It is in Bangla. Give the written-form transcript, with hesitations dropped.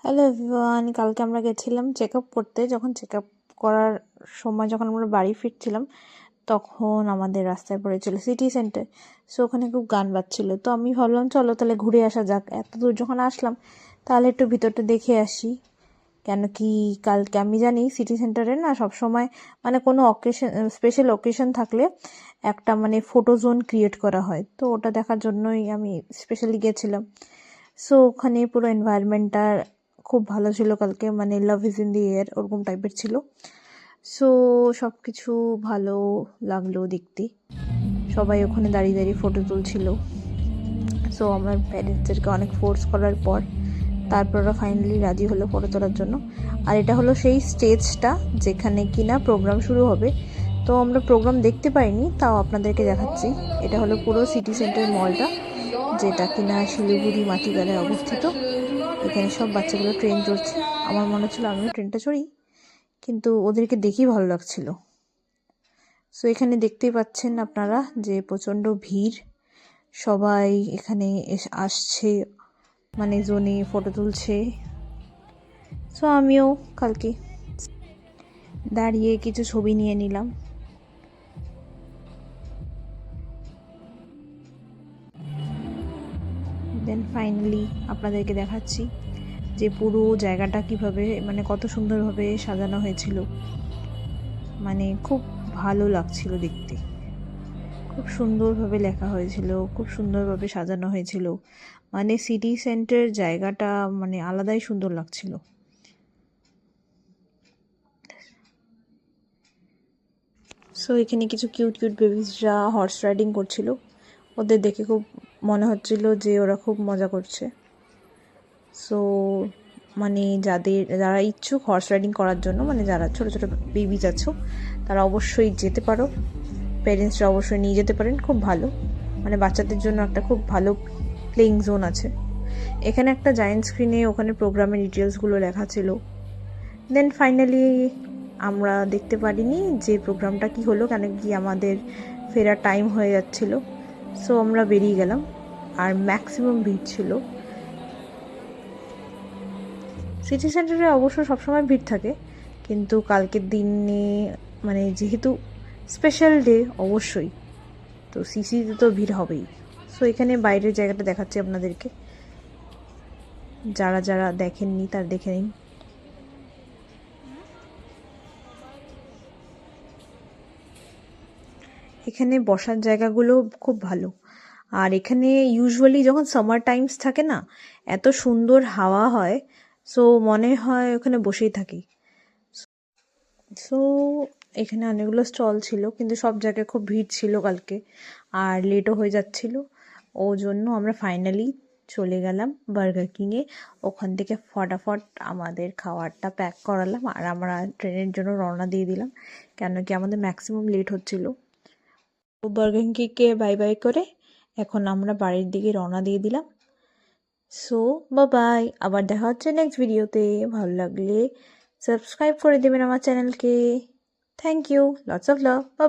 হ্যালো এভরিওয়ান, কালকে আমরা গেছিলাম চেক আপ করতে। যখন চেক আপ করার সময় যখন আমরা বাড়ি ফিরছিলাম তখন আমাদের রাস্তায় পড়েছিল সিটি সেন্টার। সো ওখানে খুব গান বাজছিল, তো আমি ভাবলাম চলো তাহলে ঘুরে আসা যাক। এত দূর যখন আসলাম তাহলে একটু ভিতরটা দেখে আসি, কেন কি কালকে আমি জানি সিটি সেন্টারে না সবসময় মানে কোনো অকেশন, স্পেশাল অকেশন থাকলে একটা মানে ফটো জোন ক্রিয়েট করা হয়, তো ওটা দেখার জন্যই আমি স্পেশালি গেছিলাম। সো ওখানে পুরো এনভায়রনমেন্টটা খুব ভালো ছিল কালকে, মানে love is in the air ওরকম টাইপের ছিল। সো সব কিছু ভালো লাগলো দেখতে, সবাই ওখানে দাঁড়িয়ে দাঁড়িয়ে ফটো তুলছিল। সো আমার প্যারেন্টসদেরকে অনেক ফোর্স করার পর তারপর ওরা ফাইনালি রাজি হলো ফটো তোলার জন্য। আর এটা হলো সেই স্টেজটা যেখানে কিনা প্রোগ্রাম শুরু হবে। তো আমরা প্রোগ্রাম দেখতে পাইনি, তাও আপনাদেরকে দেখাচ্ছি। এটা হলো পুরো সিটি সেন্টার মলটা, যেটা কিনা শিলিগুড়ি মাটিগাড়ায় অবস্থিত। এখানে সব বাচ্চাগুলো ট্রেন চড়ছে। আমার মনে হচ্ছিল আমিও ট্রেনটা চড়ি, কিন্তু ওদেরকে দেখেই ভালো লাগছিল। সো এখানে দেখতেই পাচ্ছেন আপনারা যে প্রচণ্ড ভিড়, সবাই এখানে আসছে, মানে জোনে ফটো তুলছে। সো আমিও কালকে দাঁড়িয়ে কিছু ছবি নিয়ে নিলাম। দেন ফাইনালি আপনাদেরকে দেখাচ্ছি যে পুরো জায়গাটা কিভাবে মানে কত সুন্দরভাবে সাজানো হয়েছিল, মানে খুব ভালো লাগছিল দেখতে। খুব সুন্দরভাবে লেখা হয়েছিল, খুব সুন্দরভাবে সাজানো হয়েছিল, মানে সিটি সেন্টার জায়গাটা মানে আলাদাই সুন্দর লাগছিল। সো এখানে কিছু কিউট কিউট বেবিসরা হর্স রাইডিং করছিল। ওদের দেখে খুব মনে হচ্ছিল যে ওরা খুব মজা করছে। সো মানে যারা ইচ্ছুক হর্স রাইডিং করার জন্য, মানে যারা ছোটো ছোটো বেবিজ আছো তারা অবশ্যই যেতে পারো, প্যারেন্টসরা অবশ্যই নিয়ে যেতে পারেন। খুব ভালো, মানে বাচ্চাদের জন্য একটা খুব ভালো প্লেইং জোন আছে এখানে। একটা জায়েন্ট স্ক্রিনে ওখানে প্রোগ্রামের ডিটেলসগুলো লেখা ছিল। দেন ফাইনালি আমরা দেখতে পারিনি যে প্রোগ্রামটা কি হলো, কেন কি আমাদের ফেরার টাইম হয়ে যাচ্ছিল। সো আমরা বেরিয়ে গেলাম, আর ম্যাক্সিমাম ভিড় ছিল। সিটি সেন্টারে অবশ্য সবসময় ভিড় থাকে, কিন্তু কালকের দিনে মানে যেহেতু স্পেশাল ডে অবশ্যই, তো সিসিতে তো ভিড় হবেই। সো এখানে বাইরের জায়গাটা দেখাচ্ছি আপনাদেরকে, যারা যারা দেখেননি তার দেখে নিন। এখানে বসার জায়গাগুলো খুব ভালো। আর এখানে ইউজুয়ালি যখন সামার টাইমস থাকে না, এত সুন্দর হাওয়া হয়, সো মনে হয় ওখানে বসেই থাকি। সো এখানে অনেকগুলো স্টল ছিল, কিন্তু সব জায়গায় খুব ভিড় ছিল কালকে, আর লেটও হয়ে যাচ্ছিল। ও জন্য আমরা ফাইনালি চলে গেলাম বার্গার কিংয়ে। ওখান থেকে ফটাফট আমাদের খাবারটা প্যাক করালাম, আর আমরা ট্রেনের জন্য রওনা দিয়ে দিলাম, কেন কি আমাদের ম্যাক্সিমাম লেট হচ্ছিল। বার্গার কিংকে বাই বাই করে এখন আমরা বাড়ির দিকে রওনা দিয়ে দিলাম। সো বাই, আবার দেখা হচ্ছে নেক্সট ভিডিওতে। ভালো লাগলে সাবস্ক্রাইব করে দেবেন আমার চ্যানেলকে। Thank you, lots of love, by.